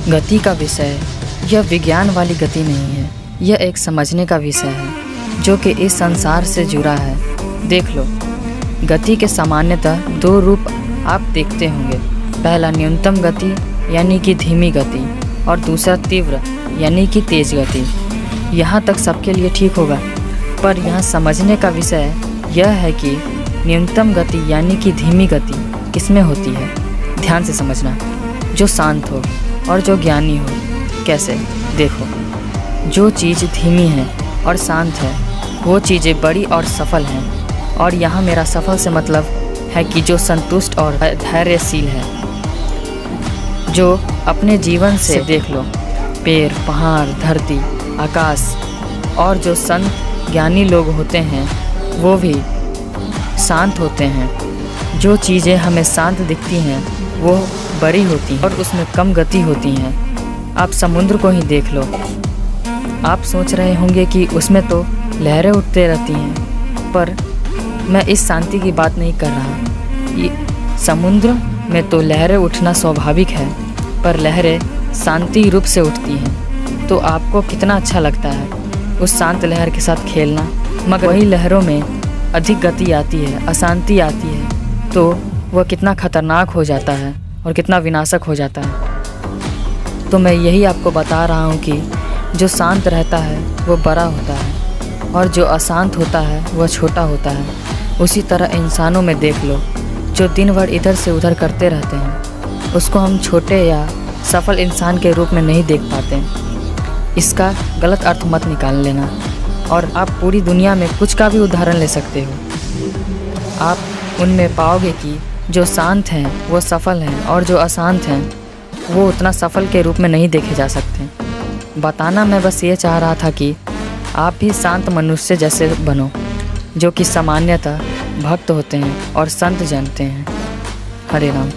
गति का विषय यह विज्ञान वाली गति नहीं है, यह एक समझने का विषय है जो कि इस संसार से जुड़ा है। देख लो, गति के सामान्यतः दो रूप आप देखते होंगे। पहला न्यूनतम गति यानी कि धीमी गति, और दूसरा तीव्र यानी कि तेज गति। यहाँ तक सबके लिए ठीक होगा, पर यहाँ समझने का विषय यह है कि न्यूनतम गति यानी कि धीमी गति किसमें होती है। ध्यान से समझना। जो शांत हो और जो ज्ञानी हो। कैसे? देखो, जो चीज़ धीमी है और शांत है वो चीज़ें बड़ी और सफल हैं। और यहाँ मेरा सफल से मतलब है कि जो संतुष्ट और धैर्यशील है, जो अपने जीवन से देख लो, पेड़, पहाड़, धरती, आकाश। और जो संत ज्ञानी लोग होते हैं वो भी शांत होते हैं। जो चीज़ें हमें शांत दिखती हैं वो बड़ी होती हैं और उसमें कम गति होती हैं। आप समुद्र को ही देख लो। आप सोच रहे होंगे कि उसमें तो लहरें उठते रहती हैं, पर मैं इस शांति की बात नहीं कर रहा। ये समुद्र में तो लहरें उठना स्वाभाविक है, पर लहरें शांति रूप से उठती हैं। तो आपको कितना अच्छा लगता है उस शांत लहर के साथ खेलना। मगर वही लहरों में अधिक गति आती है, अशांति आती है, तो वह कितना खतरनाक हो जाता है और कितना विनाशक हो जाता है। तो मैं यही आपको बता रहा हूँ कि जो शांत रहता है वो बड़ा होता है और जो अशांत होता है वह छोटा होता है। उसी तरह इंसानों में देख लो, जो दिन भर इधर से उधर करते रहते हैं उसको हम छोटे या सफल इंसान के रूप में नहीं देख पाते। इसका गलत अर्थ मत निकाल लेना। और आप पूरी दुनिया में कुछ का भी उदाहरण ले सकते हो। आप उनमें पाओगे कि जो शांत हैं वो सफल हैं और जो अशांत हैं वो उतना सफल के रूप में नहीं देखे जा सकते। बताना मैं बस ये चाह रहा था कि आप भी शांत मनुष्य जैसे बनो, जो कि सामान्यतः भक्त होते हैं और संत जानते हैं। हरे राम।